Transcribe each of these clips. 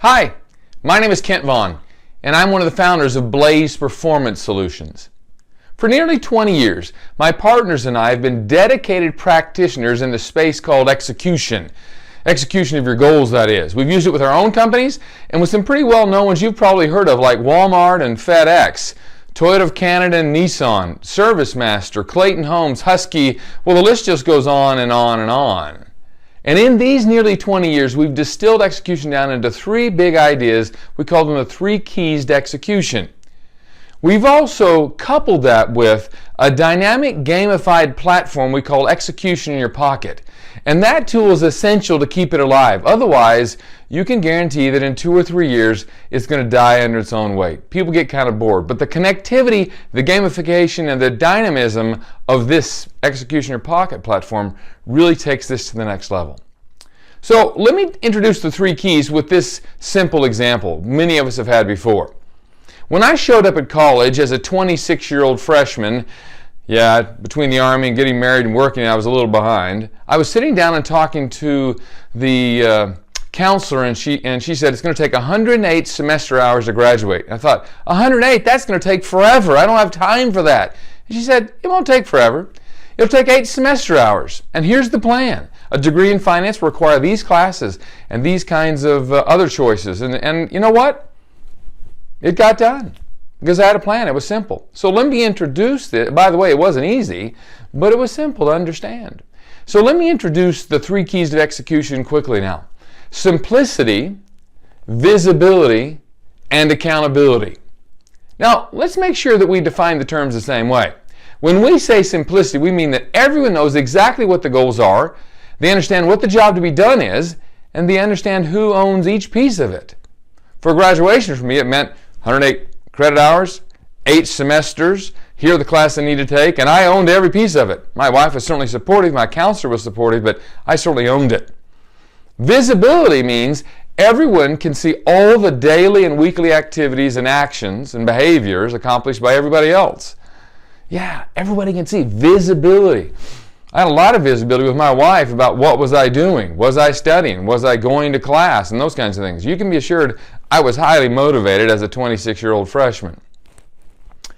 Hi, my name is Kent Vaughn, and I'm one of the founders of Blaze Performance Solutions. For nearly 20 years, my partners and I have been dedicated practitioners in the space called execution. Execution of your goals, that is. We've used it with our own companies and with some pretty well-known ones you've probably heard of, like Walmart and FedEx, Toyota of Canada and Nissan, ServiceMaster, Clayton Homes, Husky. Well, the list just goes on and on and on. And in these nearly 20 years, we've distilled execution down into three big ideas. We call them the 3 keys to execution. We've also coupled that with a dynamic gamified platform we call Execution in Your Pocket. And that tool is essential to keep it alive. Otherwise, you can guarantee that in 2 or 3 years, it's going to die under its own weight. People get kind of bored. But the connectivity, the gamification, and the dynamism of this Execution in Your Pocket platform really takes this to the next level. So let me introduce the 3 keys with this simple example many of us have had before. When I showed up at college as a 26-year-old freshman, between the Army and getting married and working, I was a little behind. I was sitting down and talking to the counselor, and she said it's going to take 108 semester hours to graduate. I thought, 108? That's going to take forever. I don't have time for that. And she said, it won't take forever. It'll take 8 semester hours. And here's the plan. A degree in finance will require these classes and these kinds of other choices. And you know what? It got done because I had a plan. It was simple. So let me introduce it. By the way, it wasn't easy, but it was simple to understand. So let me introduce the 3 keys to execution quickly now. Simplicity, visibility, and accountability. Now, let's make sure that we define the terms the same way. When we say simplicity, we mean that everyone knows exactly what the goals are, they understand what the job to be done is, and they understand who owns each piece of it. For graduation for me, it meant 108 credit hours, 8 semesters, here are the class I need to take, and I owned every piece of it. My wife was certainly supportive, my counselor was supportive, but I certainly owned it. Visibility means everyone can see all the daily and weekly activities and actions and behaviors accomplished by everybody else. Yeah, everybody can see. Visibility. I had a lot of visibility with my wife about what was I doing, was I studying, was I going to class, and those kinds of things. You can be assured I was highly motivated as a 26-year-old freshman.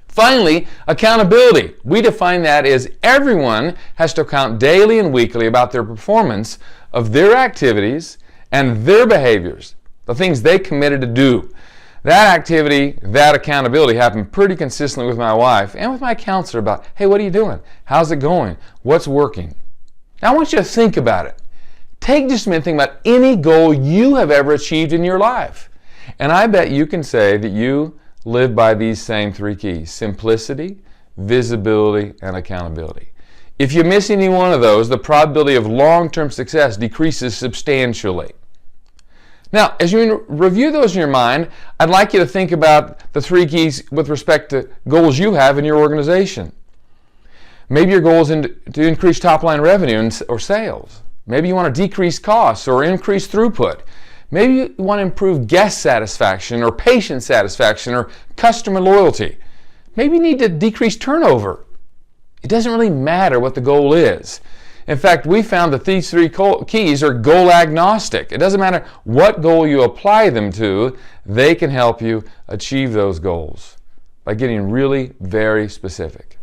Finally, accountability. We define that as everyone has to account daily and weekly about their performance of their activities and their behaviors, the things they committed to do. That activity, that accountability happened pretty consistently with my wife and with my counselor about, hey, what are you doing? How's it going? What's working? Now I want you to think about it. Take just a minute, think about any goal you have ever achieved in your life. And I bet you can say that you live by these same 3 keys: simplicity, visibility, and accountability. If you miss any one of those, the probability of long-term success decreases substantially. Now, as you review those in your mind, I'd like you to think about the 3 keys with respect to goals you have in your organization. Maybe your goal is to increase top-line revenue or sales. Maybe you want to decrease costs or increase throughput. Maybe you want to improve guest satisfaction or patient satisfaction or customer loyalty. Maybe you need to decrease turnover. It doesn't really matter what the goal is. In fact, we found that these 3 keys are goal agnostic. It doesn't matter what goal you apply them to, they can help you achieve those goals by getting really very specific.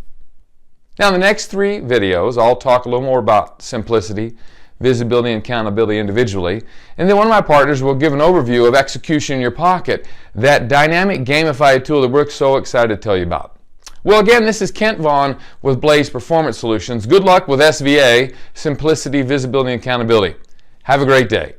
Now, in the next 3 videos, I'll talk a little more about simplicity, visibility, and accountability individually. And then one of my partners will give an overview of Execution in Your Pocket, that dynamic gamified tool that we're so excited to tell you about. Well, again, this is Kent Vaughn with Blaze Performance Solutions. Good luck with SVA, Simplicity, Visibility, and Accountability. Have a great day.